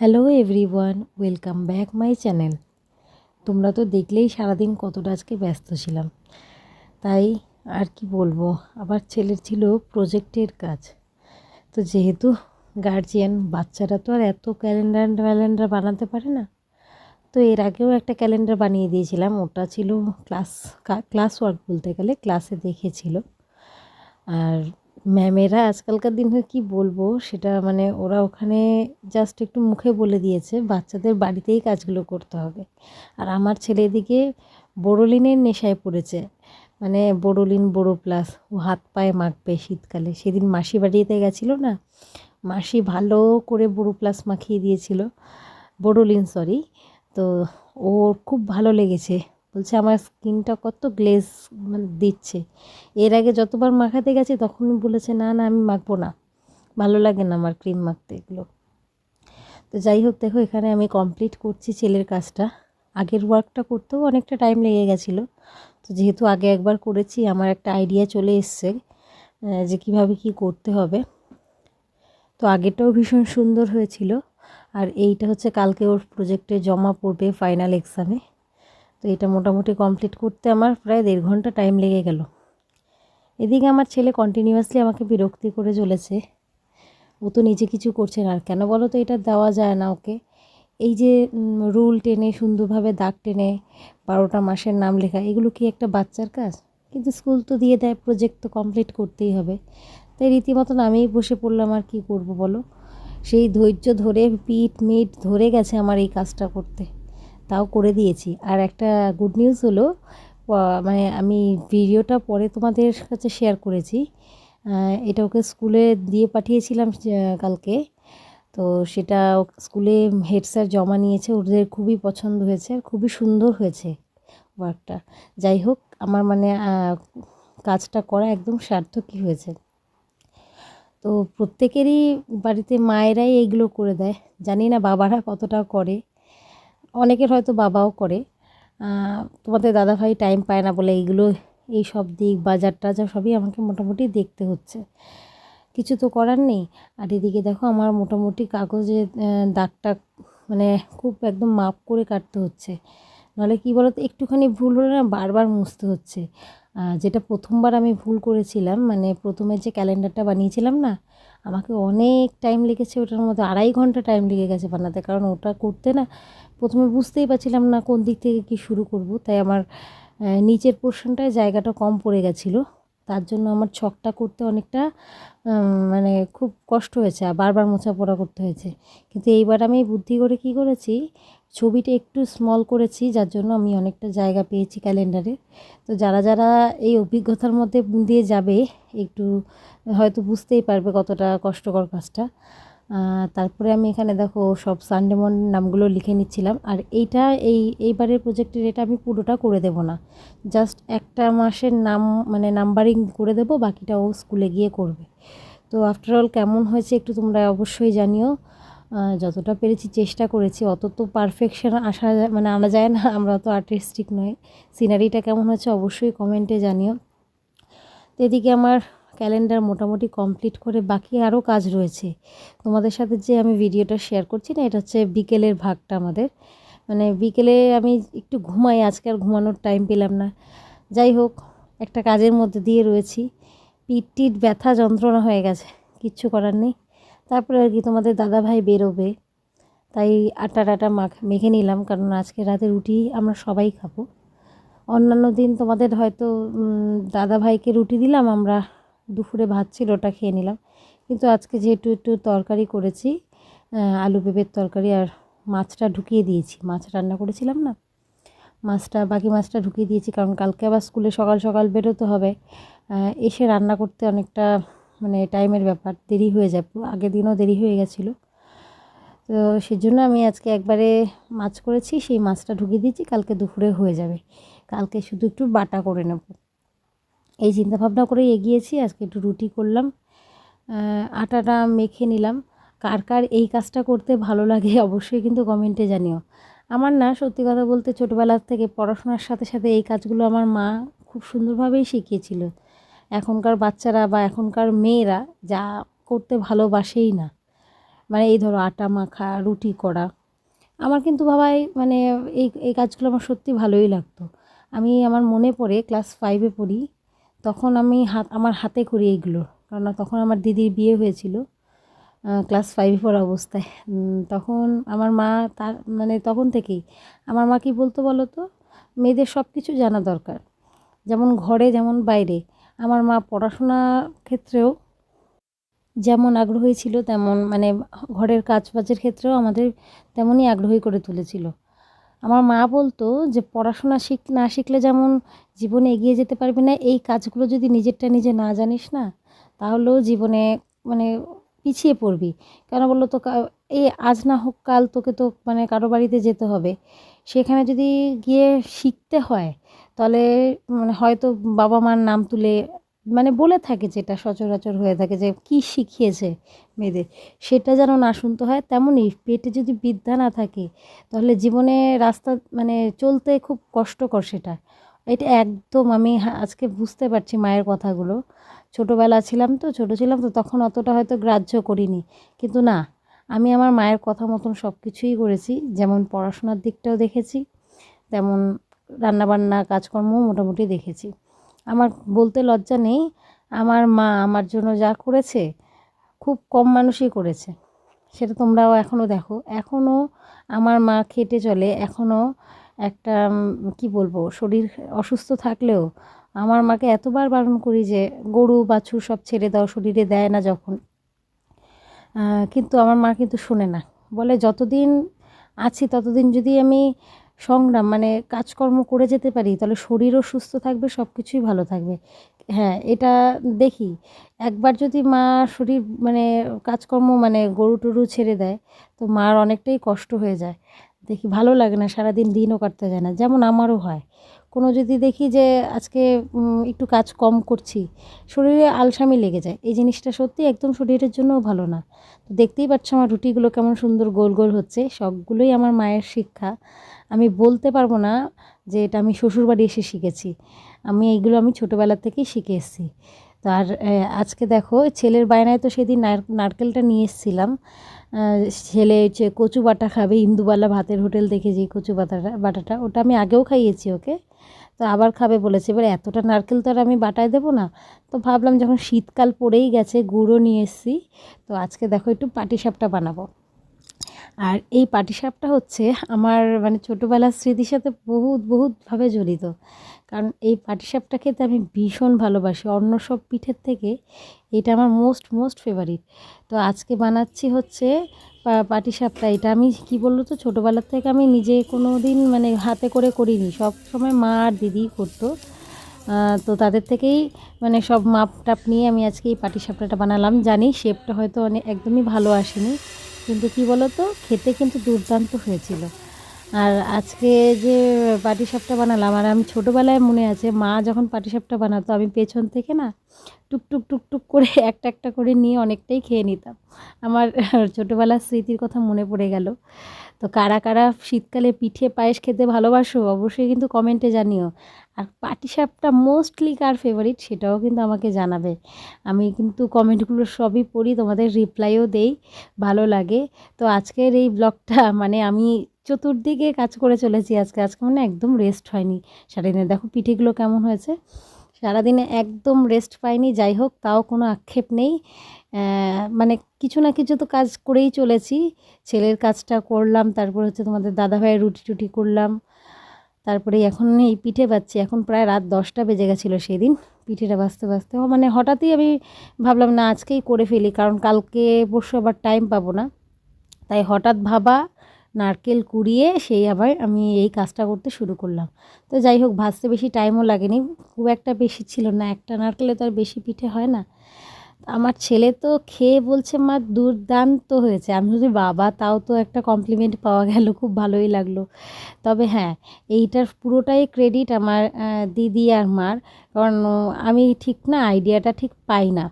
Hello everyone, welcome back my channel. তোমরা তো দেখলেই সারাদিন কতটা আজকে ব্যস্ত ছিলাম। তাই আর কি বলবো, আবার ছেলের ছিল প্রজেক্টের কাজ। তো যেহেতু গার্জিয়ান, বাচ্চারা তো আর এত ক্যালেন্ডার বানাতে পারে না। তো এর আগেও একটা ক্যালেন্ডার বানিয়ে দিয়েছিলাম, ওটা ছিল ক্লাস ওয়ার্ক বলতে গেলে, ক্লাসে দেখেছিল। আর ম্যামেরা আজকালকার দিনে কি বলবো সেটা, মানে ওরা ওখানে জাস্ট একটু মুখে বলে দিয়েছে বাচ্চাদের বাড়িতেই কাজগুলো করতে হবে। আর আমার ছেলে এদিকে বোরোলিনের নেশায় পড়েছে, মানে বোরোলিন বোরো প্লাস ও হাত পায়ে মাখবে শীতকালে। সেদিন মাসি বাড়িতে গেছিলো না, মাসি ভালো করে বোরো প্লাস মাখিয়ে দিয়েছিল, বোরোলিন সরি। তো ওর খুব ভালো লেগেছে, বলছে আমার স্কিনটা কত গ্লেজ মানে দিচ্ছে। এর আগে যতবার মাখাতে গেছে তখনই বলেছে না না আমি মাখবো না, ভালো লাগে না আমার ক্রিম মাখতে এগুলো। তো যাই হোক, দেখো এখানে আমি কমপ্লিট করছি ছেলের কাজটা। আগের ওয়ার্কটা করতেও অনেকটা টাইম লেগে গেছিলো। তো যেহেতু আগে একবার করেছি, আমার একটা আইডিয়া চলে এসছে যে কিভাবে কি করতে হবে। তো আগেরটাও ভীষণ সুন্দর হয়েছিল। আর এইটা হচ্ছে কালকে ওর প্রজেক্টে জমা পড়বে ফাইনাল এক্সামে। তো এটা মোটামুটি কমপ্লিট করতে আমার প্রায় 1.5 ঘন্টা টাইম লেগে গেল। এদিকে আমার ছেলে কন্টিনিউয়াসলি আমাকে বিরক্তি করে চলেছে, ও তো নিজে কিছু করছে না। আর কেন বলো তো, এটা দেওয়া যায় না ওকে। এই যে রুল টেনে সুন্দরভাবে দাগ টেনে 12টা মাসের নাম লেখা, এগুলো কি একটা বাচ্চার কাজ? কিন্তু স্কুল তো দিয়ে দেয়, প্রজেক্ট তো কমপ্লিট করতেই হবে। তাই রীতিমতন আমিই বসে পড়লাম, আর কি করব বলো। সেই ধৈর্য ধরে পিঠ মিট ধরে গেছে আমার এই কাজটা করতে, তাও করে দিয়েছি। আর একটা গুড নিউজ হলো, মানে আমি ভিডিওটা পরে তোমাদের কাছে শেয়ার করেছি। এটা ওকে স্কুলে দিয়ে পাঠিয়েছিলাম কালকে। তো সেটা স্কুলে হেড স্যার জমা নিয়েছে, ওদের খুবই পছন্দ হয়েছে আর খুবই সুন্দর হয়েছে ওয়ার্কটা। যাই হোক, আমার মানে কাজটা করা একদম সার্থকই হয়েছে। তো প্রত্যেকেরই বাড়িতে মায়েরাই এইগুলো করে দেয়, জানি না বাবারা কতটা করে, অনেকের হয়তো বাবাও করে। তোমাদের দাদাভাই টাইম পায় না বলে এই সব দিক বাজার টাজার সবই আমাকে মোটামুটি দেখতে হচ্ছে, কিছু তো করার নেই। আর এদিকে দেখো আমার মোটামুটি কাগজে দাগটা মানে খুব একদম মাপ করে কাটতে হচ্ছে, নাহলে কী বলো তো, একটুখানি ভুল হলে না বারবার মুছতে হচ্ছে। যেটা প্রথমবার আমি ভুল করেছিলাম, মানে প্রথমে যে ক্যালেন্ডারটা বানিয়েছিলাম না, আমাকে অনেক টাইম লেগেছে, ওটার মধ্যে 2.5 ঘন্টা টাইম লেগে গেছে বানাতে। কারণ ওটা করতে না প্রথমে বুঝতেই পারছিলাম না কোন দিক থেকে কী শুরু করব। তাই আমার নিচের পোর্শনটায় জায়গাটা কম পড়ে গেছিলো, তার জন্য আমার ছকটা করতে অনেকটা মানে খুব কষ্ট হয়েছে, আর বারবার মোছাপোড়া করতে হয়েছে। কিন্তু এইবার আমি বুদ্ধি করে কি করেছি, ছবিটা একটু স্মল করেছি, যার জন্য আমি অনেকটা জায়গা পেয়েছি ক্যালেন্ডারে। তো যারা যারা এই অভিজ্ঞতার মধ্যে দিয়ে যাবে, একটু হয়তো বুঝতেই পারবে কতটা কষ্টকর কাজটা। তারপরে আমি এখানে দেখো সব সানডে মর্নিং নামগুলো লিখে নিচ্ছিলাম। আর এইবারের প্রজেক্টের এটা আমি পুরোটা করে দেব না, জাস্ট একটা মাসের নাম মানে নাম্বারিং করে দেব, বাকিটা ও স্কুলে গিয়ে করবে। তো আফটারঅল কেমন হয়েছে একটু তোমরা অবশ্যই জানিও। যতটা পেরেছি চেষ্টা করেছি, অত তো পারফেকশন আনা যায় না, আমরা তো আর্টিস্টিক নই। সিনারিটা কেমন হয়েছে অবশ্যই কমেন্টে জানিও। তো এদিকে আমার ক্যালেন্ডার মোটামুটি কমপ্লিট করে বাকি আরও কাজ রয়েছে। তোমাদের সাথে যে আমি ভিডিওটা শেয়ার করছি না, এটা হচ্ছে বিকেলের ভাগটা আমাদের। মানে বিকেলে আমি একটু ঘুমাই, আজকে আর ঘুমানোর টাইম পেলাম না। যাই হোক, একটা কাজের মধ্যে দিয়ে রয়েছি, পিঠ ব্যথা যন্ত্রণা হয়ে গেছে, কিচ্ছু করার নেই। তারপরে আর কি, তোমাদের দাদাভাই বেরোবে, তাই আটা মেখে নিলাম, কারণ আজকে রাতে রুটি আমরা সবাই খাবো। অন্যান্য দিন তোমাদের হয়তো দাদাভাইকে রুটি দিলাম, আমরা দুপুরে ভাত ছিল ওটা খেয়ে নিলাম। কিন্তু আজকে যেহেতু একটু তরকারি করেছি, আলু পেঁপের তরকারি, আর মাছটা ঢুকিয়ে দিয়েছি, মাছ রান্না করেছিলাম না, বাকি মাছটা ঢুকিয়ে দিয়েছি, কারণ কালকে আবার স্কুলে সকাল সকাল বেরোতে হবে। এসে রান্না করতে অনেকটা মানে টাইমের ব্যাপার, দেরি হয়ে যায়, আগের দিনও দেরি হয়ে গেছিলো। তো সেজন্য আমি আজকে একবারে মাছ করেছি, সেই মাছটা ঢুকিয়ে দিয়েছি, কালকে দুপুরে হয়ে যাবে। কালকে শুধু একটু বাটা করে নেব, এই চিন্তাভাবনা করেই এগিয়েছি। আজকে একটু রুটি করলাম, আটাটা মেখে নিলাম। কার কার এই কাজটা করতে ভালো লাগে অবশ্যই কিন্তু কমেন্টে জানিও। আমার না সত্যি কথা বলতে ছোটোবেলার থেকে পড়াশোনার সাথে সাথে এই কাজগুলো আমার মা খুব সুন্দরভাবেই শিখিয়েছিল। এখনকার বাচ্চারা বা এখনকার মেয়েরা যা করতে ভালোবাসেই না, মানে এই ধরো আটা মাখা, রুটি করা। আমার কিন্তু ভাবাই মানে এই এই কাজগুলো আমার সত্যি ভালোই লাগতো। আমার মনে পড়ে ক্লাস 5-এ পড়ি, তখন আমি আমার হাতে করি এইগুলো। কারণ তখন আমার দিদির বিয়ে হয়েছিল ক্লাস 5-এ পড়া অবস্থায়। তখন আমার মা তার মানে তখন থেকেই আমার মা কী বলতো বলো তো, মেয়েদের সব কিছু জানা দরকার, যেমন ঘরে যেমন বাইরে। আমার মা পড়াশোনার ক্ষেত্রেও যেমন আগ্রহী ছিল, তেমন মানে ঘরের কাজবাজের ক্ষেত্রেও আমাদের তেমনই আগ্রহী করে তুলেছিল। আমার মা বলতো যে পড়াশোনা না শিখলে যেমন জীবনে এগিয়ে যেতে পারবি না, এই কাজগুলো যদি নিজেরটা নিজে না জানিস না, তাহলেও জীবনে মানে পিছিয়ে পড়বি। কেন বললো তো, এই আজ না হোক কাল তোকে তো মানে কারো বাড়িতে যেতে হবে, সেখানে যদি গিয়ে শিখতে হয়, তাহলে মানে হয়তো বাবা মার নাম তুলে মানে বলে থাকে, যেটা সচরাচর হয়ে থাকে যে কি শিখিয়েছে মেয়েদের, সেটা যেন না শুনতে হয়। তেমনই পেটে যদি বিদ্যা না থাকে, তাহলে জীবনে রাস্তা মানে চলতে খুব কষ্টকর সেটা। এটা একদম আমি আজকে বুঝতে পারছি মায়ের কথাগুলো। ছোটো ছিলাম তো তখন অতটা হয়তো গ্রাহ্য করিনি, কিন্তু না, আমি আমার মায়ের কথা মতন সব কিছুই করেছি। যেমন পড়াশোনার দিকটাও দেখেছি, তেমন রান্নাবান্না কাজকর্মও মোটামুটি দেখেছি। আমার বলতে লজ্জা নেই, আমার মা আমার জন্য যা করেছে খুব কম মানুষই করেছে। সেটা তোমরাও এখনও দেখো, এখনও আমার মা খেটে চলে। এখনও একটা কি বলবো, শরীর অসুস্থ থাকলেও আমার মাকে এতবার বারণ করি যে গরু বাছুর সব ছেড়ে দাও, শরীরে দেয় না যখন। কিন্তু আমার মা কিন্তু শোনে না, বলে যতদিন আছি ততদিন যদি আমি সংগ্রাম মানে কাজকর্ম করে যেতে পারি, তাহলে শরীরও সুস্থ থাকবে, সব কিছুই ভালো থাকবে। হ্যাঁ, এটা দেখি একবার যদি মা শরীর মানে কাজকর্ম মানে গরু টরু ছেড়ে দেয়, তো মার অনেকটাই কষ্ট হয়ে যায়। দেখি ভালো লাগে না, সারাদিন দিনও কাটতে যায় না। যেমন আমারও হয়, কোনো যদি দেখি যে আজকে একটু কাজ কম করছি, শরীরে আলসামি লেগে যায়। এই জিনিসটা সত্যি একদম শরীরের জন্যও ভালো না। তো দেখতেই পাচ্ছ আমার রুটিগুলো কেমন সুন্দর গোল গোল হচ্ছে, সবগুলোই আমার মায়ের শিক্ষা। আমি বলতে পারবো না যে এটা আমি শ্বশুরবাড়ি এসে শিখেছি, এইগুলো আমি ছোটোবেলা থেকেই শিখে এসেছি। তো আর আজকে দেখো ছেলের বায়নায় তো সেদিন নারকেলটা নিয়ে এসেছিলাম। ছেলে হচ্ছে কচু বাটা খাবে, ইন্দুবালা ভাতের হোটেল দেখে যে কচু বাটাটা ওটা আমি আগেও খাইয়েছি ওকে, তো আবার খাবে বলেছে। এবার এতটা নারকেল তো আর আমি বাটায় দেবো না, তো ভাবলাম যখন শীতকাল পড়েই গেছে গুঁড়ো নিয়ে এসেছি, তো আজকে দেখো একটু পাটিসাপটা বানাবো। আর এই পাটিসাপটা হচ্ছে আমার মানে ছোটোবেলার স্মৃতির সাথে বহুতভাবে জড়িত। কারণ এই পাটিসাপটা খেতে আমি ভীষণ ভালোবাসি, অন্য সব পিঠের থেকে এটা আমার মোস্ট ফেভারিট। তো আজকে বানাচ্ছি হচ্ছে পাটিসাপটা। এটা আমি কি বললো তো, ছোটোবেলার থেকে আমি নিজে কোনো দিন মানে হাতে করে করিনি, সব সময় মা আর দিদি করতো। তো তাদের থেকেই মানে সব মাপ টাপ নিয়ে আমি আজকে এই পাটিসাপটাটা বানালাম। জানি শেপটা হয়তো একদমই ভালো আসেনি, কিন্তু কি বলো তো, খেতে কিন্তু দুর্দান্ত হয়েছিল। আর আজকে যে পাটিসাপটা বানালাম, আর আমি ছোটোবেলায় মনে আছে মা যখন পাটিসাপটা বানাতো, আমি পেছন থেকে না টুকটুক করে একটা একটা করে নিয়ে অনেকটাই খেয়ে নিতাম। আমার ছোটোবেলার স্মৃতির কথা মনে পড়ে গেল। তো কারা কারা শীতকালে পিঠে পায়েস খেতে ভালোবাসো অবশ্যই কিন্তু কমেন্টে জানিও। আর পাটিসাপটা মোস্টলি কার ফেভারিট সেটাও কিন্তু আমাকে জানাবে। আমি কিন্তু কমেন্টগুলো সবই পড়ি, তোমাদের রিপ্লাইও দেই, ভালো লাগে। তো আজকের এই ব্লগটা মানে আমি চতুর্দিকে কাজ করে চলেছি আজকে মানে একদম রেস্ট হয়নি সারাদিনে। দেখো পিঠেগুলো কেমন হয়েছে, সারাদিনে একদম রেস্ট পাইনি। যাই হোক, তাও কোনো আক্ষেপ নেই। মানে কিছু না কিছু তো কাজ করেই চলেছি। ছেলের কাজটা করলাম, তারপর হচ্ছে তোমাদের দাদাভাইয়ের রুটি টুটি করলাম, তারপরে এখন এই পিঠে বাজছি। এখন প্রায় রাত 10টা বেজে গেছিলো সেদিন পিঠেটা বাজতে মানে হঠাৎই আমি ভাবলাম না আজকেই করে ফেলি, কারণ কালকে পরশু আবার টাইম পাবো না। তাই হঠাৎ ভাবা, নারকেল কুড়িয়ে সেই আবার আমি এই কাজটা করতে শুরু করলাম। তো যাই হোক, ভাজতে বেশি টাইমও লাগেনি, খুব একটা বেশি ছিল না, একটা নারকেলে তো আর বেশি পিঠে হয় না। আমার ছেলে তো খেয়ে বলছে মা দুর্দান্ত হয়েছে। আমি বলি বাবা, তাও তো একটা কমপ্লিমেন্ট পাওয়া গেল, খুব ভালোই লাগলো। তবে হ্যাঁ, এইটার পুরোটাই ক্রেডিট আমার দিদি আর মার, কারণ আমি ঠিক না আইডিয়াটা ঠিক পাই না।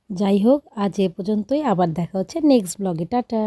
যাই হোক, আজ এ পর্যন্তই, আবার দেখা হচ্ছে নেক্সট ব্লগে। টাটা।